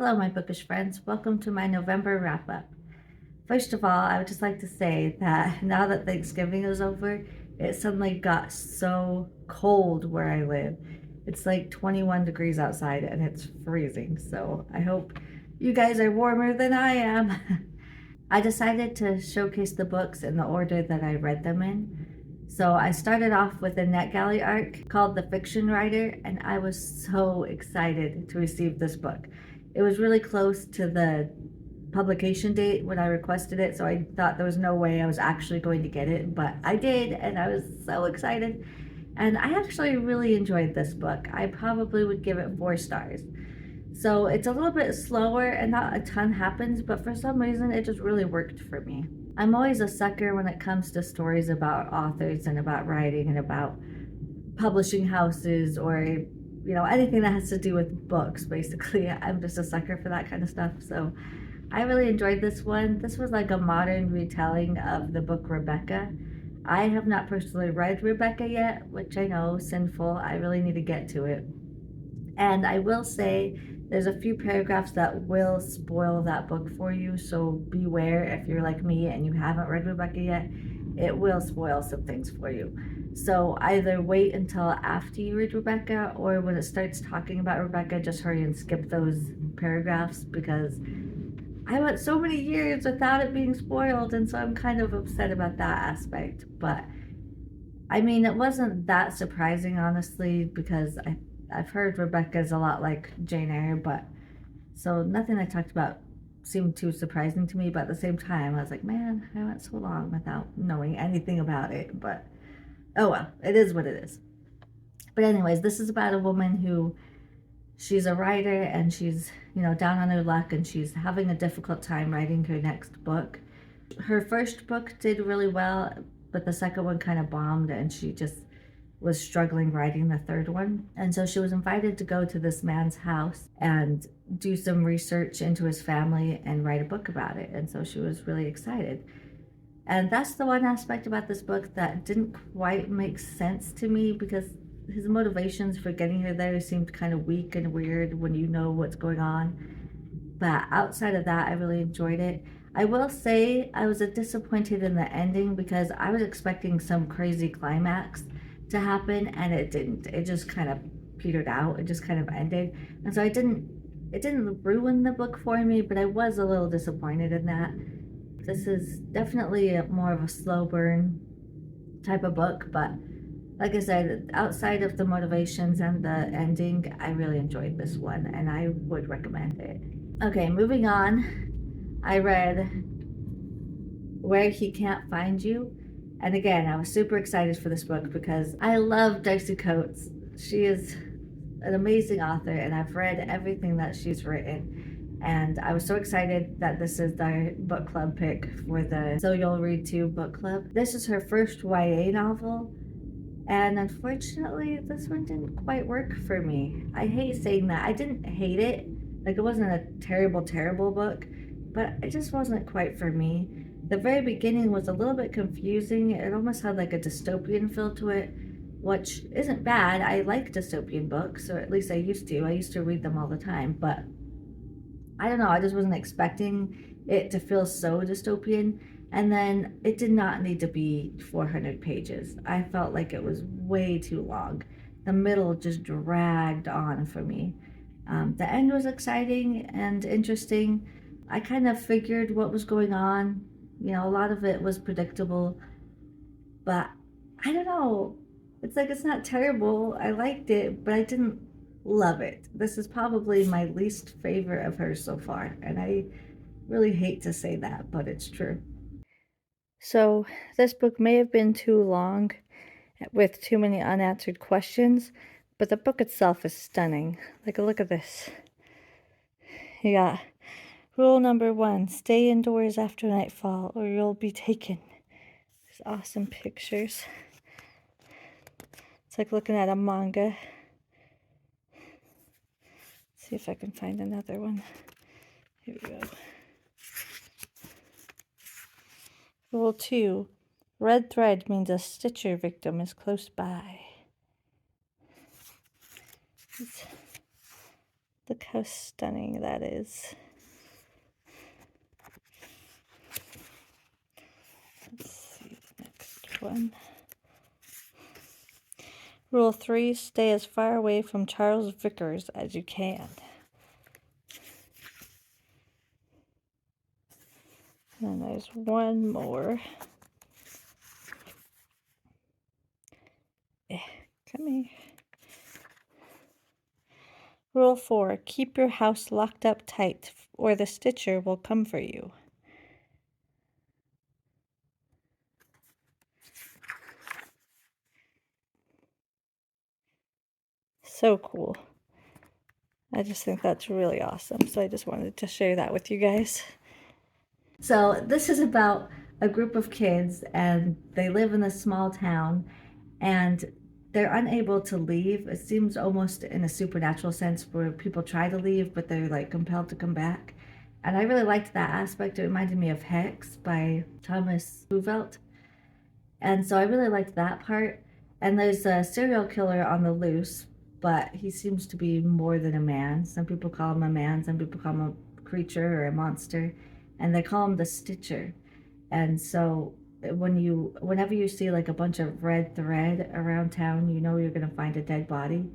Hello, my bookish friends. Welcome to my November wrap up. First of all, I would just like to say that now that Thanksgiving is over, it suddenly got so cold where I live. It's like 21 degrees outside and it's freezing. So I hope you guys are warmer than I am. I decided to showcase the books in the order that I read them in. So I started off with a NetGalley arc called The Fiction Writer, and I was so excited to receive this book. It was really close to the publication date when I requested it, so I thought there was no way I was actually going to get it, but I did, and I was so excited. And I actually really enjoyed this book. I probably would give it 4 stars. So it's a little bit slower and not a ton happens, but for some reason it just really worked for me. I'm always a sucker when it comes to stories about authors and about writing and about publishing houses or anything that has to do with books. Basically, I'm just a sucker for that kind of stuff. So I really enjoyed this one. This was like a modern retelling of the book Rebecca. I have not personally read Rebecca yet, which I know is sinful. I really need to get to it. And I will say there's a few paragraphs that will spoil that book for you, so beware if you're like me and you haven't read Rebecca yet. It will spoil some things for you. So either wait until after you read Rebecca, or when it starts talking about Rebecca, just hurry and skip those paragraphs, because I went so many years without it being spoiled, and so I'm kind of upset about that aspect. But I mean, it wasn't that surprising, honestly, because I've heard Rebecca's a lot like Jane Eyre, but so nothing I talked about seemed too surprising to me. But at the same time, I was like, man, I went so long without knowing anything about it. But oh well, it is what it is. But anyways, this is about a woman who she's a writer and she's down on her luck and she's having a difficult time writing her next book. Her first book did really well, but the second one kind of bombed and she just was struggling writing the third one. And so she was invited to go to this man's house and do some research into his family and write a book about it. And so she was really excited. And that's the one aspect about this book that didn't quite make sense to me, because his motivations for getting her there seemed kind of weak and weird when you know what's going on. But outside of that, I really enjoyed it. I will say I was disappointed in the ending, because I was expecting some crazy climax to happen and it didn't. It just kind of petered out. It just kind of ended. And so it didn't ruin the book for me, but I was a little disappointed in that. This is definitely more of a slow burn type of book, but like I said, outside of the motivations and the ending, I really enjoyed this one and I would recommend it. Okay, moving on. I read Where He Can't Find You. And again, I was super excited for this book because I love Darcy Coates. She is an amazing author and I've read everything that she's written. And I was so excited that this is our book club pick for the So You'll Read Too book club. This is her first YA novel. And unfortunately, this one didn't quite work for me. I hate saying that. I didn't hate it. Like, it wasn't a terrible, terrible book, but it just wasn't quite for me. The very beginning was a little bit confusing. It almost had like a dystopian feel to it, which isn't bad. I like dystopian books, or at least I used to. I used to read them all the time, but I don't know. I just wasn't expecting it to feel so dystopian. And then it did not need to be 400 pages. I felt like it was way too long. The middle just dragged on for me. The end was exciting and interesting. I kind of figured what was going on. A lot of it was predictable, but I don't know. It's like, it's not terrible. I liked it, but I didn't love it. This is probably my least favorite of hers so far, and I really hate to say that, but it's true. So, this book may have been too long with too many unanswered questions, but the book itself is stunning. Like, look at this. You got rule number 1, stay indoors after nightfall or you'll be taken. There's awesome pictures. It's like looking at a manga. Let's see if I can find another one. Here we go. Rule 2, red thread means a stitcher victim is close by. Look how stunning that is. Let's see the next one. Rule 3, stay as far away from Charles Vickers as you can. And there's one more. Come here. Rule 4, keep your house locked up tight, or the Stitcher will come for you. So cool. I just think that's really awesome. So I just wanted to share that with you guys. So this is about a group of kids, and they live in a small town, and they're unable to leave. It seems almost in a supernatural sense where people try to leave, but they're like compelled to come back. And I really liked that aspect. It reminded me of Hex by Thomas Huvelt. And so I really liked that part. And there's a serial killer on the loose, but he seems to be more than a man. Some people call him a man, some people call him a creature or a monster, and they call him the Stitcher. And so whenever you see like a bunch of red thread around town, you know you're going to find a dead body.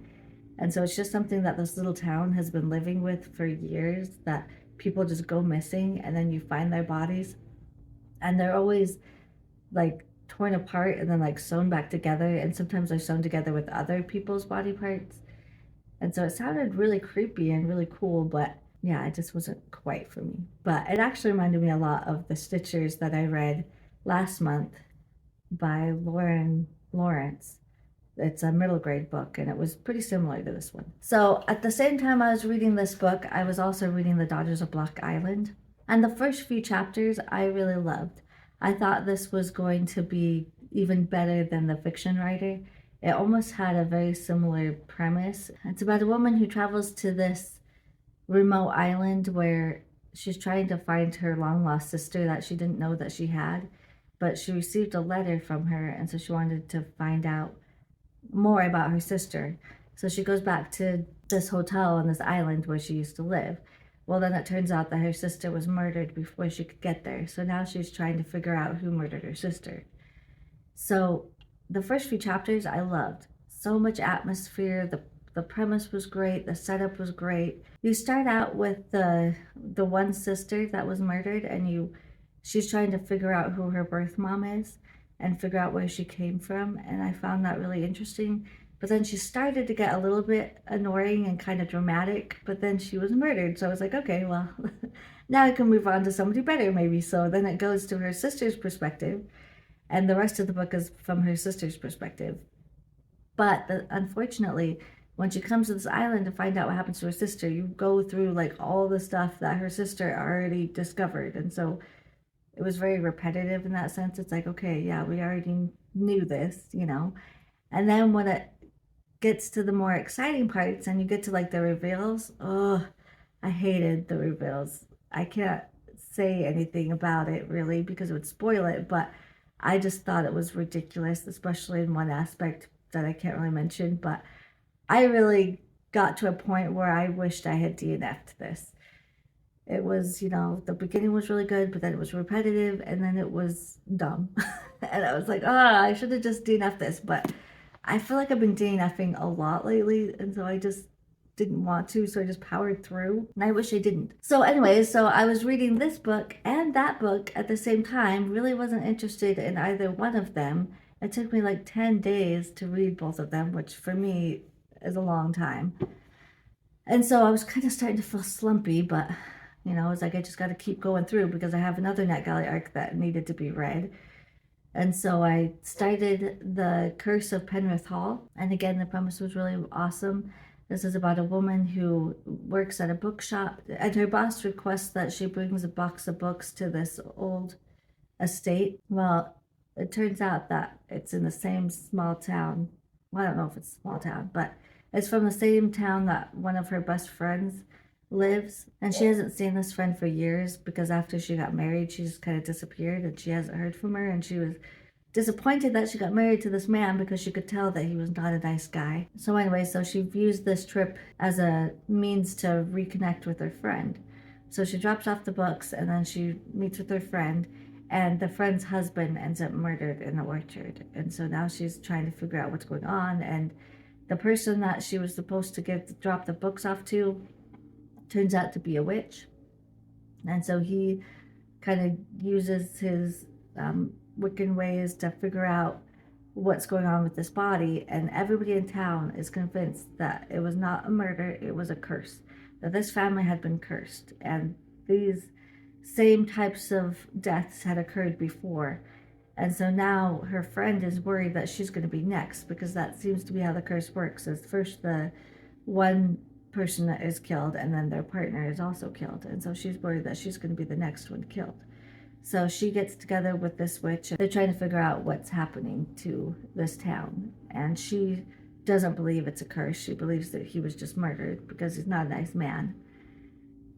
And so it's just something that this little town has been living with for years, that people just go missing and then you find their bodies, and they're always like torn apart and then like sewn back together, and sometimes they're sewn together with other people's body parts. And so it sounded really creepy and really cool, but yeah, it just wasn't quite for me. But it actually reminded me a lot of the Stitchers that I read last month by Lauren Lawrence. It's a middle grade book, and it was pretty similar to this one. So at the same time I was reading this book, I was also reading The Daughters of Block Island. And the first few chapters I really loved. I thought this was going to be even better than the fiction writer. It almost had a very similar premise. It's about a woman who travels to this remote island where she's trying to find her long lost sister that she didn't know that she had, but she received a letter from her, and so she wanted to find out more about her sister. So she goes back to this hotel on this island where she used to live. Well, then it turns out that her sister was murdered before she could get there. So now she's trying to figure out who murdered her sister. So the first few chapters I loved. So much atmosphere. The premise was great. The setup was great. You start out with the one sister that was murdered, and she's trying to figure out who her birth mom is and figure out where she came from. And I found that really interesting. But then she started to get a little bit annoying and kind of dramatic, but then she was murdered. So I was like, okay, well, now I can move on to somebody better maybe. So then it goes to her sister's perspective, and the rest of the book is from her sister's perspective. But unfortunately, when she comes to this island to find out what happens to her sister, you go through like all the stuff that her sister already discovered. And so it was very repetitive in that sense. It's like, okay, yeah, we already knew this, you know. And then when it gets to the more exciting parts and you get to like the reveals, oh, I hated the reveals. I can't say anything about it really because it would spoil it, but I just thought it was ridiculous, especially in one aspect that I can't really mention. But I really got to a point where I wished I had DNF'd this. It was, you know, the beginning was really good, but then it was repetitive, and then it was dumb. And I was like, I should have just DNF'd this. But I feel like I've been DNFing a lot lately, and so I just didn't want to, so I just powered through, and I wish I didn't. So anyways, so I was reading this book and that book at the same time, really wasn't interested in either one of them. It took me like 10 days to read both of them, which for me is a long time. And so I was kind of starting to feel slumpy, but you know, it's like I just got to keep going through because I have another NetGalley arc that needed to be read. And so I started The Curse of Penrith Hall. And again, the premise was really awesome. This is about a woman who works at a bookshop, and her boss requests that she brings a box of books to this old estate. Well, it turns out that it's in the same small town. Well, I don't know if it's a small town, but it's from the same town that one of her best friends lives. And she hasn't seen this friend for years because after she got married, she just kind of disappeared and she hasn't heard from her. And she was disappointed that she got married to this man because she could tell that he was not a nice guy. So anyway, so she views this trip as a means to reconnect with her friend. So she drops off the books and then she meets with her friend, and the friend's husband ends up murdered in the orchard. And so now she's trying to figure out what's going on, and the person that she was supposed to drop the books off to turns out to be a witch. And so he kind of uses his Wiccan ways to figure out what's going on with this body, and everybody in town is convinced that it was not a murder, it was a curse, that this family had been cursed, and these same types of deaths had occurred before. And so now her friend is worried that she's going to be next, because that seems to be how the curse works, is first the one person that is killed and then their partner is also killed, and so she's worried that she's going to be the next one killed. So she gets together with this witch. They're trying to figure out what's happening to this town. And she doesn't believe it's a curse. She believes that he was just murdered because he's not a nice man.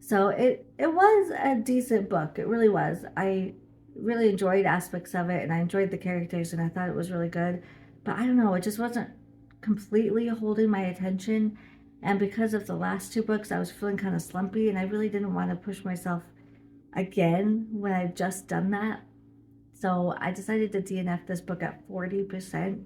So it was a decent book. It really was. I really enjoyed aspects of it, and I enjoyed the characters, and I thought it was really good. But I don't know, it just wasn't completely holding my attention. And because of the last two books, I was feeling kind of slumpy, and I really didn't want to push myself again when I've just done that. So I decided to DNF this book at 40%.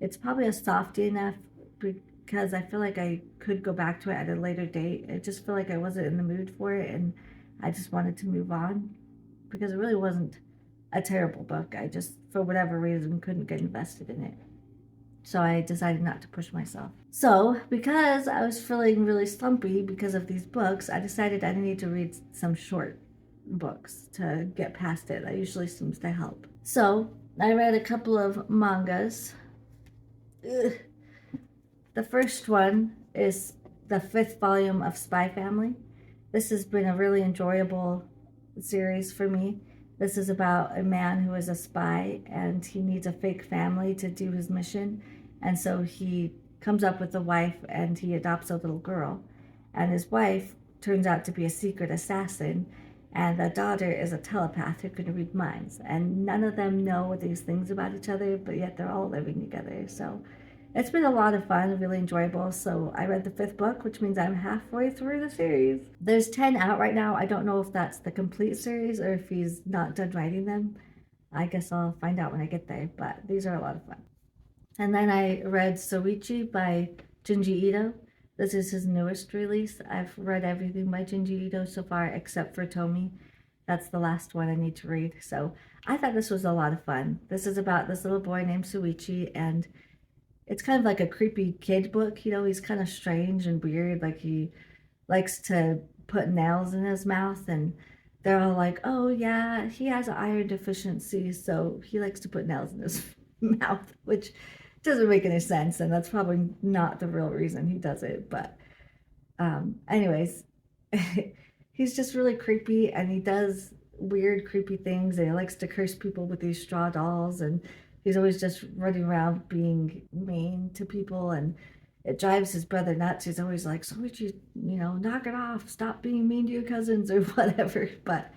It's probably a soft DNF because I feel like I could go back to it at a later date. I just feel like I wasn't in the mood for it, and I just wanted to move on, because it really wasn't a terrible book. I just, for whatever reason, couldn't get invested in it. So I decided not to push myself. So because I was feeling really slumpy because of these books, I decided I need to read some short books to get past it. That usually seems to help. So I read a couple of mangas. Ugh. The first one is the 5th volume of Spy Family. This has been a really enjoyable series for me. This is about a man who is a spy, and he needs a fake family to do his mission. And so he comes up with a wife, and he adopts a little girl. And his wife turns out to be a secret assassin, and the daughter is a telepath who can read minds. And none of them know these things about each other, but yet they're all living together. So it's been a lot of fun, really enjoyable. So I read the 5th book, which means I'm halfway through the series. There's 10 out right now. I don't know if that's the complete series or if he's not done writing them. I guess I'll find out when I get there, but these are a lot of fun. And then I read Soichi by Junji Ito. This is his newest release. I've read everything by Junji Ito so far except for Tomi. That's the last one I need to read. So I thought this was a lot of fun. This is about this little boy named Soichi, and it's kind of like a creepy kid book. You know, he's kind of strange and weird. Like, he likes to put nails in his mouth, and they're all like, oh yeah, he has an iron deficiency, so he likes to put nails in his mouth, which doesn't make any sense, and that's probably not the real reason he does it. But anyways, he's just really creepy, and he does weird creepy things, and he likes to curse people with these straw dolls, and he's always just running around being mean to people, and it drives his brother nuts. He's always like, so would you knock it off, stop being mean to your cousins or whatever. But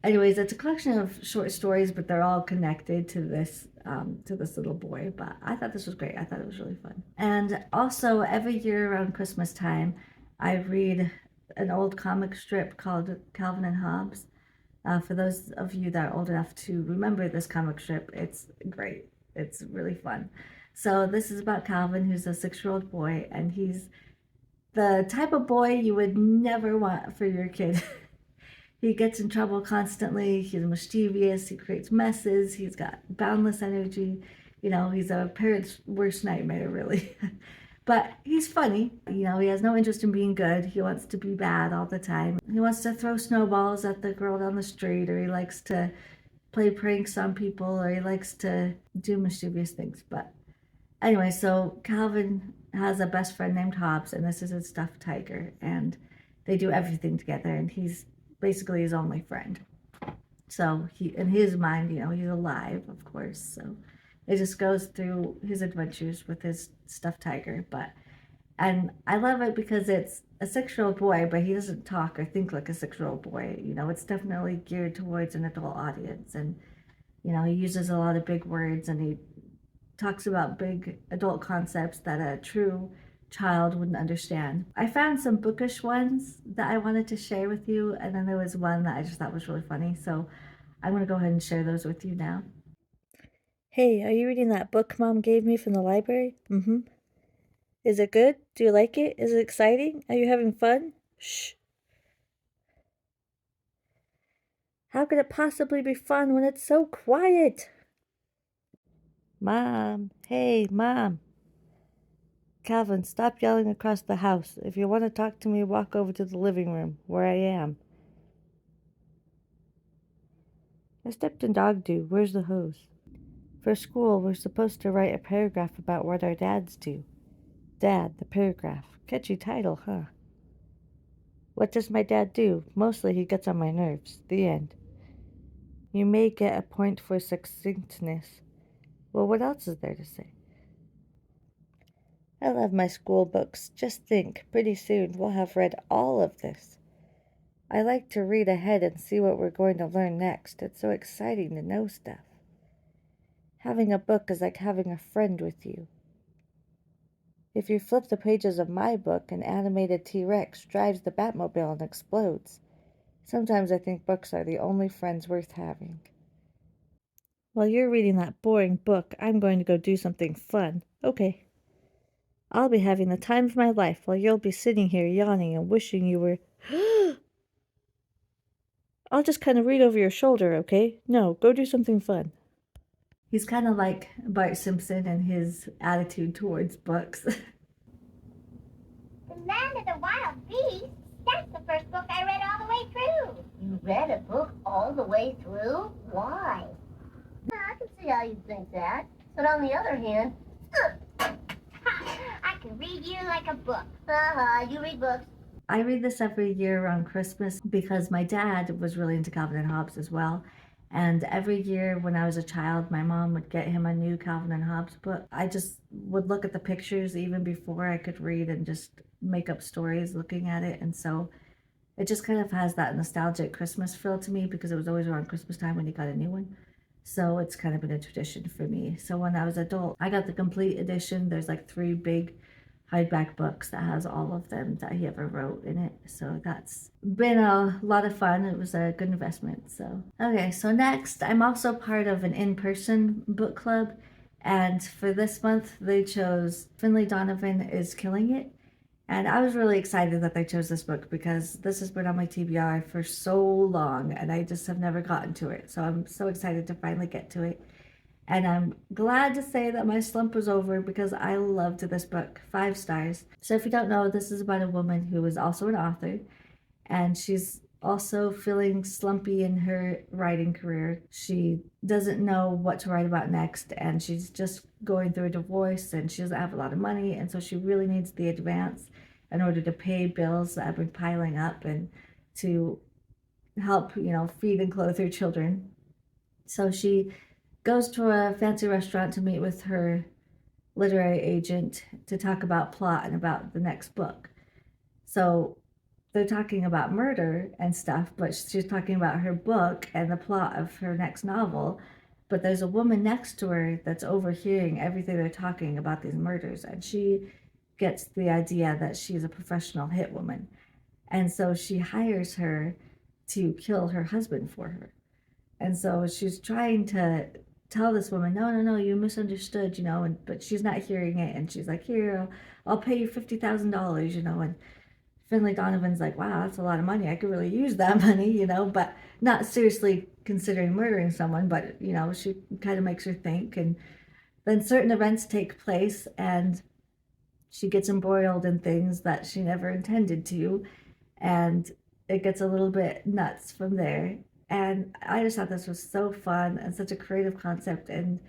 anyways, it's a collection of short stories, but they're all connected to this little boy. But I thought this was great. I thought it was really fun. And also, every year around Christmas time, I read an old comic strip called Calvin and Hobbes. For those of you that are old enough to remember this comic strip, it's great. It's really fun. So this is about Calvin, who's a 6-year-old boy, and he's the type of boy you would never want for your kid. He gets in trouble constantly. He's mischievous. He creates messes. He's got boundless energy. He's a parent's worst nightmare, really. But he's funny. He has no interest in being good. He wants to be bad all the time. He wants to throw snowballs at the girl down the street, or he likes to play pranks on people, or he likes to do mischievous things. But anyway, so Calvin has a best friend named Hobbs, and this is his stuffed tiger, and they do everything together, and he's basically his only friend. So in his mind, he's alive, of course. So it just goes through his adventures with his stuffed tiger. And I love it because it's a 6-year-old boy, but he doesn't talk or think like a 6-year-old boy. It's definitely geared towards an adult audience. And You know, he uses a lot of big words and he talks about big adult concepts that a true child wouldn't understand. I found some bookish ones that I wanted to share with you, and then there was one that I just thought was really funny. So I'm going to go ahead and share those with you now. Hey, are you reading that book Mom gave me from the library? Mm-hmm. Is it good? Do you like it? Is it exciting? Are you having fun? Shh. How could it possibly be fun when it's so quiet? Mom. Hey, Mom. Calvin, stop yelling across the house. If you want to talk to me, walk over to the living room, where I am. I stepped in dog do. Where's the hose? For school, we're supposed to write a paragraph about what our dads do. Dad, the paragraph. Catchy title, huh? What does my dad do? Mostly he gets on my nerves. The end. You may get a point for succinctness. Well, what else is there to say? I love my school books. Just think, pretty soon we'll have read all of this. I like to read ahead and see what we're going to learn next. It's so exciting to know stuff. Having a book is like having a friend with you. If you flip the pages of my book, an animated T-Rex drives the Batmobile and explodes. Sometimes I think books are the only friends worth having. While you're reading that boring book, I'm going to go do something fun. Okay. I'll be having the time of my life while you'll be sitting here yawning and wishing you were... I'll just kind of read over your shoulder, okay? No, go do something fun. He's kind of like Bart Simpson and his attitude towards books. The Land of the Wild Beasts? That's the first book I read all the way through. You read a book all the way through? Why? I can see how you think that. But on the other hand, I can read you like a book. You read books. I read this every year around Christmas because my dad was really into Calvin and Hobbes as well. And every year when I was a child, my mom would get him a new Calvin and Hobbes book. I just would look at the pictures even before I could read and just make up stories looking at it. And so it just kind of has that nostalgic Christmas feel to me because it was always around Christmas time when he got a new one. So it's kind of been a tradition for me. So when I was adult, I got the complete edition. There's like 3 big hardback books that has all of them that he ever wrote in it. So that's been a lot of fun. It was a good investment. So okay, so next I'm also part of an in-person book club, and for this month they chose Finley Donovan is Killing It. And I was really excited that they chose this book because this has been on my TBR for so long and I just have never gotten to it. So I'm so excited to finally get to it. And I'm glad to say that my slump was over because I loved this book. 5 stars. So if you don't know, this is about a woman who is also an author, and she's also feeling slumpy in her writing career. She doesn't know what to write about next, and she's just going through a divorce, and she doesn't have a lot of money, and so she really needs the advance in order to pay bills that have been piling up and to help, feed and clothe her children. So she goes to a fancy restaurant to meet with her literary agent to talk about plot and about the next book. So they're talking about murder and stuff, but she's talking about her book and the plot of her next novel. But there's a woman next to her that's overhearing everything they're talking about these murders, and she gets the idea that she's a professional hit woman. And so she hires her to kill her husband for her. And so she's trying to tell this woman, no, no, no, you misunderstood, but she's not hearing it. And she's like, here, I'll pay you $50,000, and Finley Donovan's like, wow, that's a lot of money. I could really use that money, but not seriously considering murdering someone, but, she kind of makes her think. And then certain events take place and she gets embroiled in things that she never intended to. And it gets a little bit nuts from there. And I just thought this was so fun and such a creative concept, and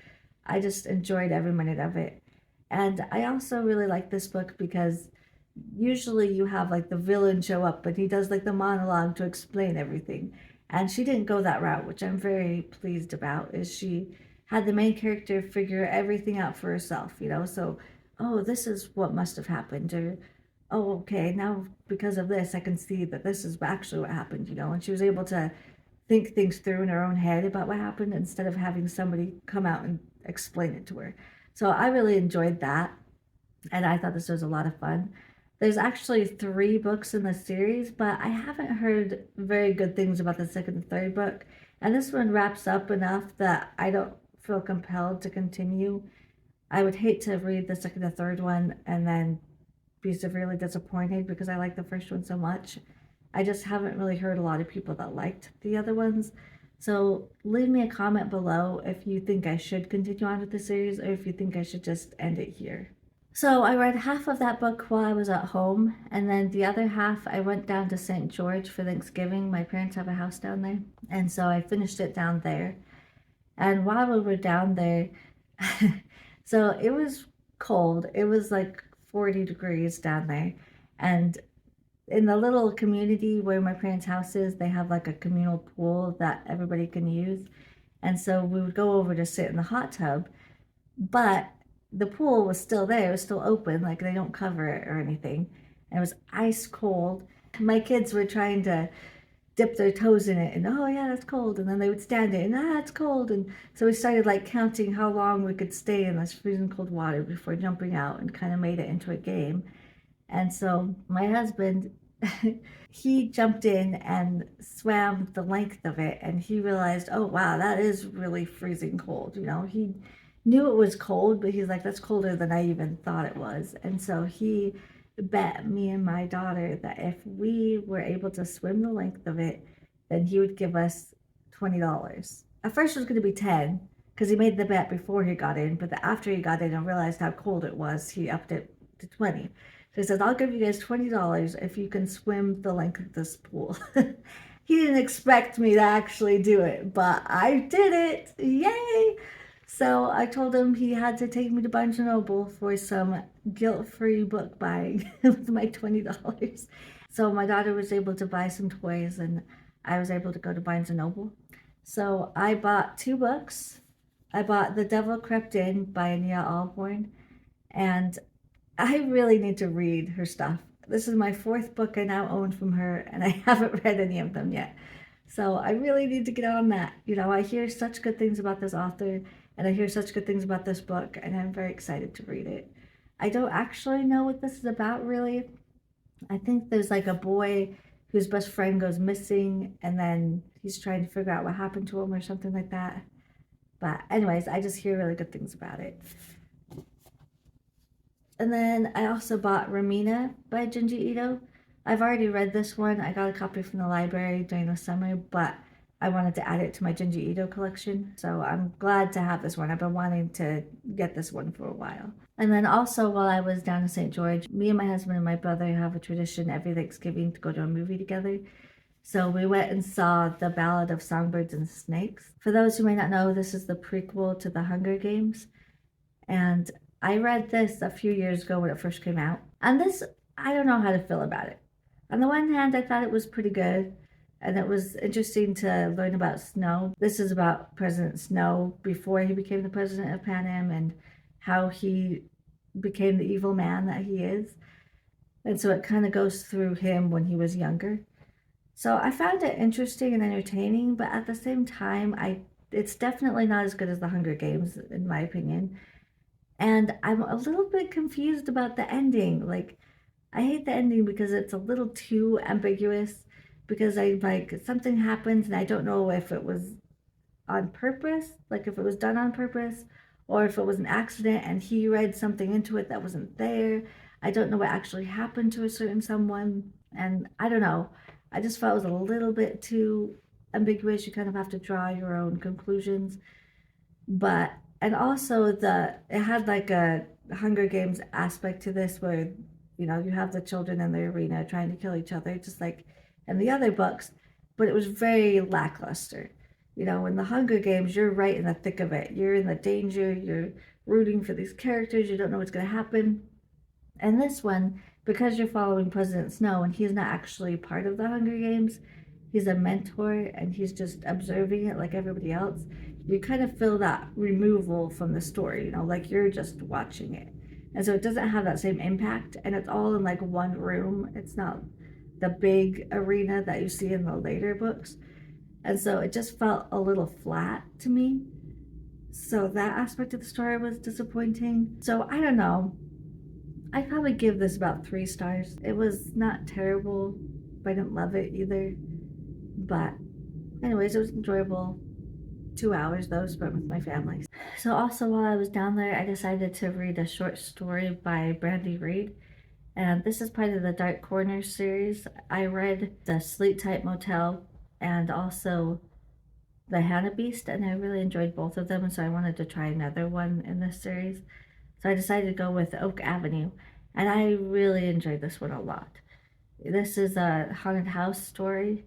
I just enjoyed every minute of it. And I also really like this book because usually you have like the villain show up and he does like the monologue to explain everything. And she didn't go that route, which I'm very pleased about, is she had the main character figure everything out for herself, so, oh, this is what must have happened, or oh, okay, now because of this, I can see that this is actually what happened, and she was able to think things through in her own head about what happened instead of having somebody come out and explain it to her. So I really enjoyed that, and I thought this was a lot of fun. There's actually 3 books in the series, but I haven't heard very good things about the second and third book. And this one wraps up enough that I don't feel compelled to continue. I would hate to read the second and third one and then be severely disappointed because I like the first one so much. I just haven't really heard a lot of people that liked the other ones. So leave me a comment below if you think I should continue on with the series or if you think I should just end it here. So I read half of that book while I was at home, and then the other half I went down to St. George for Thanksgiving. My parents have a house down there, and so I finished it down there. And while we were down there, so it was cold. It was like 40 degrees down there. And in the little community where my parents' house is, they have like a communal pool that everybody can use. And so we would go over to sit in the hot tub, but the pool was still there. It was still open, like they don't cover it or anything. And it was ice cold. My kids were trying to dip their toes in it and, oh yeah, that's cold, and then they would stand it and, it's cold. And so we started like counting how long we could stay in this freezing cold water before jumping out, and kind of made it into a game. And so my husband, he jumped in and swam the length of it, and he realized, oh wow, that is really freezing cold. He knew it was cold, but he's like, that's colder than I even thought it was. And so he bet me and my daughter that if we were able to swim the length of it, then he would give us $20. At first it was going to be 10 because he made the bet before he got in, but after he got in and realized how cold it was, he upped it to 20. So he says, I'll give you guys $20 if you can swim the length of this pool. He didn't expect me to actually do it, but I did it. Yay! So I told him he had to take me to Barnes & Noble for some guilt-free book buying with my $20. So my daughter was able to buy some toys, and I was able to go to Barnes & Noble. So I bought 2 books. I bought The Devil Crept In by Ania Alborn, and I really need to read her stuff. This is my 4th book I now own from her, and I haven't read any of them yet. So I really need to get on that. I hear such good things about this author, and I hear such good things about this book, and I'm very excited to read it. I don't actually know what this is about, really. I think there's like a boy whose best friend goes missing, and then he's trying to figure out what happened to him or something like that. But anyways, I just hear really good things about it. And then I also bought Ramina by Junji Ito. I've already read this one. I got a copy from the library during the summer, but I wanted to add it to my Junji Ito collection. So I'm glad to have this one. I've been wanting to get this one for a while. And then also while I was down in St. George, me and my husband and my brother have a tradition every Thanksgiving to go to a movie together. So we went and saw The Ballad of Songbirds and Snakes. For those who may not know, this is the prequel to The Hunger Games. And I read this a few years ago when it first came out. And this, I don't know how to feel about it. On the one hand, I thought it was pretty good, and it was interesting to learn about Snow. This is about President Snow before he became the president of Panem and how he became the evil man that he is. And so it kind of goes through him when he was younger. So I found it interesting and entertaining, but at the same time, it's definitely not as good as The Hunger Games, in my opinion. And I'm a little bit confused about the ending. Like, I hate the ending because it's a little too ambiguous, because something happens and I don't know if it was on purpose, like if it was done on purpose, or if it was an accident and he read something into it that wasn't there. I don't know what actually happened to a certain someone, and I don't know. I just felt it was a little bit too ambiguous. You kind of have to draw your own conclusions. But, and also it had like a Hunger Games aspect to this where, you have the children in the arena trying to kill each other, just like in the other books, but it was very lackluster. In the Hunger Games, you're right in the thick of it. You're in the danger, you're rooting for these characters, you don't know what's going to happen. And this one, because you're following President Snow and he's not actually part of the Hunger Games, he's a mentor and he's just observing it like everybody else, you kind of feel that removal from the story, like you're just watching it. And so it doesn't have that same impact, and it's all in like one room. It's not the big arena that you see in the later books. And so it just felt a little flat to me. So that aspect of the story was disappointing. So I don't know. I'd probably give this about 3 stars. It was not terrible, but I didn't love it either. But anyways, it was enjoyable. 2 hours though spent with my family. So also while I was down there, I decided to read a short story by Brandy Reed. And this is part of the Dark Corners series. I read the Sleep Tight Motel and also the Hannah Beast, and I really enjoyed both of them, and so I wanted to try another one in this series. So I decided to go with Oak Avenue, and I really enjoyed this one a lot. This is a haunted house story,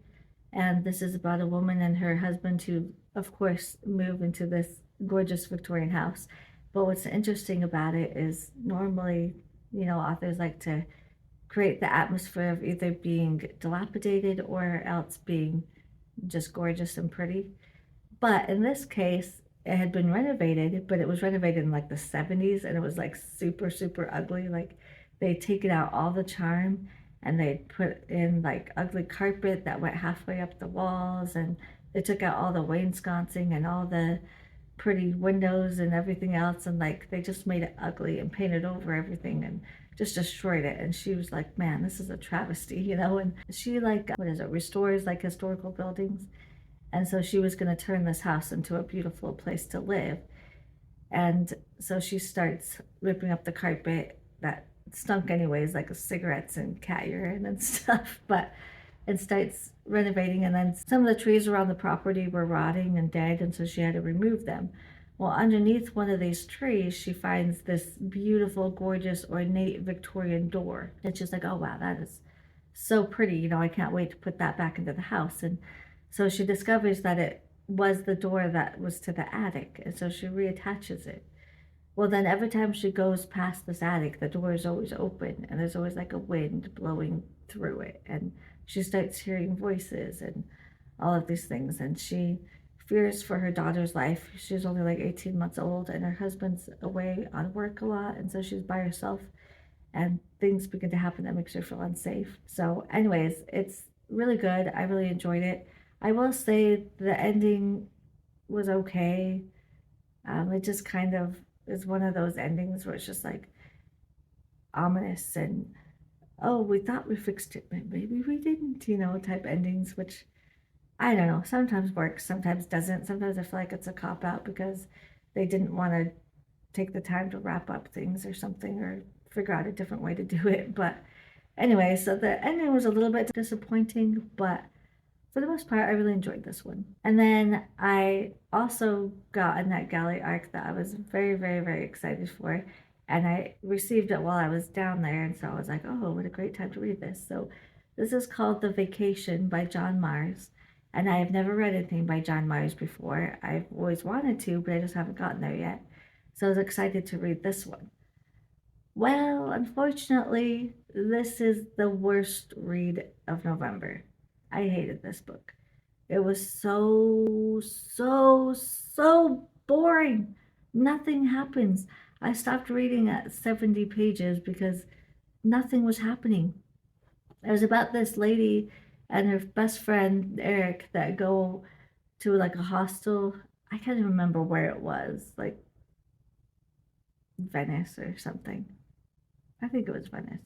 and this is about a woman and her husband who, of course, move into this gorgeous Victorian house. But what's interesting about it is normally, authors like to create the atmosphere of either being dilapidated or else being just gorgeous and pretty. But in this case, it had been renovated, but it was renovated in like the 70s and it was like super, super ugly. Like they'd taken out all the charm and they'd put in like ugly carpet that went halfway up the walls, and they took out all the wainscoting and all the pretty windows and everything else, and like they just made it ugly and painted over everything and just destroyed it. And she was like, man, this is a travesty. And she like, what is it, restores like historical buildings, and so she was going to turn this house into a beautiful place to live. And so she starts ripping up the carpet that stunk anyways, like cigarettes and cat urine and stuff, but and starts renovating. And then some of the trees around the property were rotting and dead, and so she had to remove them. Well, underneath one of these trees, she finds this beautiful, gorgeous, ornate Victorian door. And she's like, oh, wow, that is so pretty. I can't wait to put that back into the house. And so she discovers that it was the door that was to the attic. And so she reattaches it. Well, then every time she goes past this attic, the door is always open and there's always like a wind blowing through it. And she starts hearing voices and all of these things. And she fears for her daughter's life. She's only like 18 months old and her husband's away on work a lot. And so she's by herself and things begin to happen that makes her feel unsafe. So, anyways, it's really good. I really enjoyed it. I will say the ending was okay. It just kind of is one of those endings where it's just like ominous and, oh, we thought we fixed it, but maybe we didn't, type endings, which I don't know, sometimes works, sometimes doesn't. Sometimes I feel like it's a cop out because they didn't want to take the time to wrap up things or something, or figure out a different way to do it. But anyway, so the ending was a little bit disappointing, but for the most part, I really enjoyed this one. And then I also got a NetGalley arc that I was very, very, very excited for. And I received it while I was down there. And so I was like, oh, what a great time to read this. So this is called The Vacation by John Mars. And I have never read anything by John Mars before. I've always wanted to, but I just haven't gotten there yet. So I was excited to read this one. Well, unfortunately, this is the worst read of November. I hated this book. It was so, so, so boring. Nothing happens. I stopped reading at 70 pages because nothing was happening. It was about this lady and her best friend, Eric, that go to like a hostel. I can't even remember where it was, like Venice or something. I think it was Venice.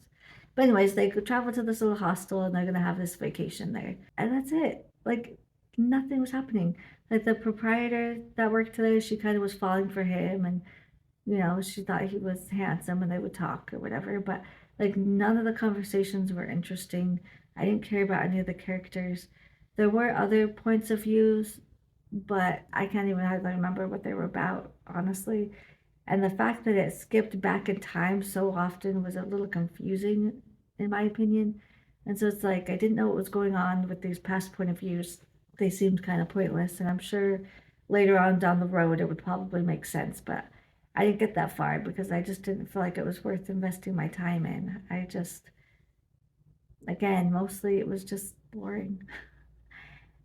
But anyways, they could travel to this little hostel and they're gonna have this vacation there. And that's it. Like nothing was happening. Like the proprietor that worked there, she kind of was falling for him, and she thought he was handsome and they would talk or whatever, but like none of the conversations were interesting. I didn't care about any of the characters. There were other points of views, but I can't even hardly remember what they were about, honestly. And the fact that it skipped back in time so often was a little confusing, in my opinion. And so it's like I didn't know what was going on with these past point of views. They seemed kind of pointless, and I'm sure later on down the road it would probably make sense, but I didn't get that far because I just didn't feel like it was worth investing my time in. Again, mostly it was just boring.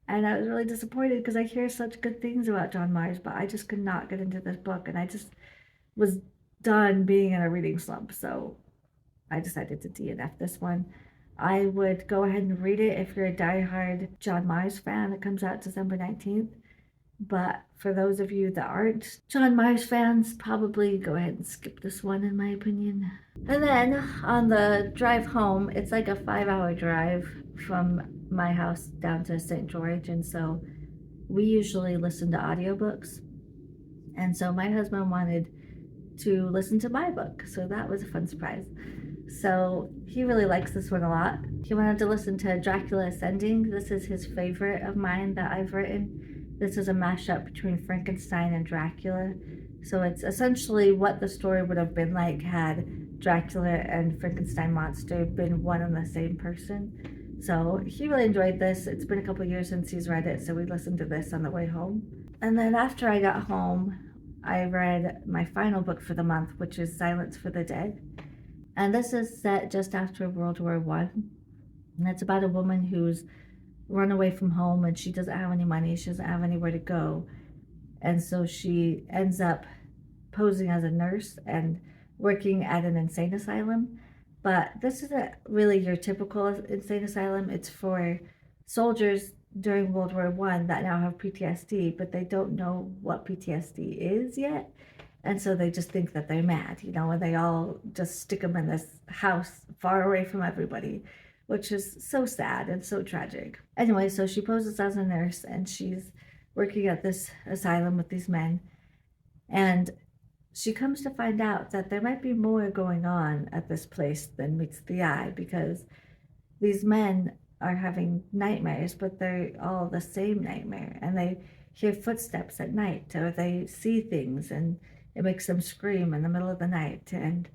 And I was really disappointed because I hear such good things about John Myers, but I just could not get into this book, and I just was done being in a reading slump. So I decided to DNF this one. I would go ahead and read it if you're a diehard John Myers fan. It comes out December 19th. But for those of you that aren't John Myers fans, probably go ahead and skip this one, in my opinion. And then on the drive home, it's like a 5 hour drive from my house down to St. George. And so we usually listen to audiobooks. And so my husband wanted to listen to my book. So that was a fun surprise. So he really likes this one a lot. He wanted to listen to Dracula Ascending. This is his favorite of mine that I've written. This is a mashup between Frankenstein and Dracula. So it's essentially what the story would have been like had Dracula and Frankenstein monster been one and the same person. So he really enjoyed this. It's been a couple years since he's read it, so we listened to this on the way home. And then after I got home, I read my final book for the month, which is Silence for the Dead. And this is set just after World War One. And it's about a woman who's run away from home and she doesn't have any money, she doesn't have anywhere to go. And so she ends up posing as a nurse and working at an insane asylum. But this isn't really your typical insane asylum. It's for soldiers during World War One that now have PTSD, but they don't know what PTSD is yet. And so they just think that they're mad, and they all just stick them in this house far away from everybody, which is so sad and so tragic. Anyway, so she poses as a nurse and she's working at this asylum with these men. And she comes to find out that there might be more going on at this place than meets the eye, because these men are having nightmares, but they're all the same nightmare. And they hear footsteps at night, or they see things, and it makes them scream in the middle of the night. And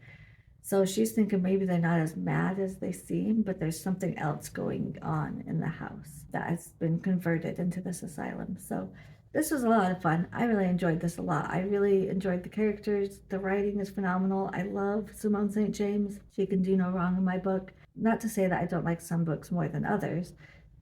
so she's thinking maybe they're not as mad as they seem, but there's something else going on in the house that has been converted into this asylum. So this was a lot of fun. I really enjoyed this a lot. I really enjoyed the characters. The writing is phenomenal. I love Simone St. James. She can do no wrong in my book. Not to say that I don't like some books more than others,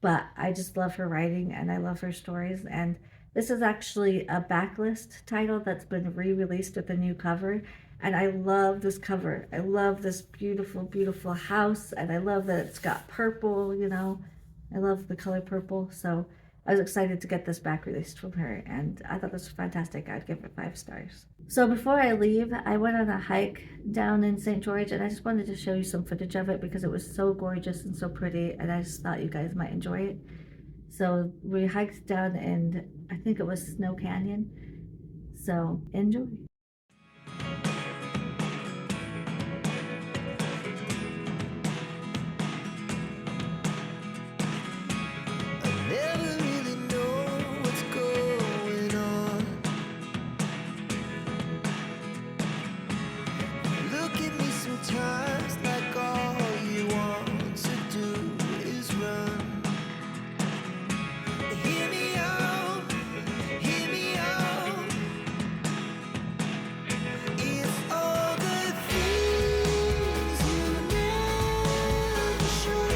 but I just love her writing and I love her stories. And this is actually a backlist title that's been re-released with a new cover. And I love this cover. I love this beautiful, beautiful house. And I love that it's got purple, I love the color purple. So I was excited to get this back released from her. And I thought this was fantastic. I'd give it 5 stars. So before I leave, I went on a hike down in St. George. And I just wanted to show you some footage of it because it was so gorgeous and so pretty. And I just thought you guys might enjoy it. So we hiked down and I think it was Snow Canyon. So enjoy. Never really know what's going on. Look at me sometimes like all you want to do is run. Hear me out, hear me out. It's all the things you never show.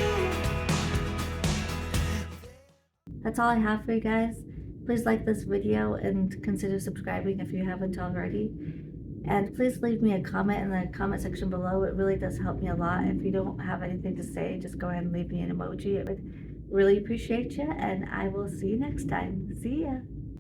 That's all I have for you guys. Please like this video and consider subscribing if you haven't already. And please leave me a comment in the comment section below. It really does help me a lot. If you don't have anything to say, just go ahead and leave me an emoji. It would really appreciate you, and I will see you next time. See ya.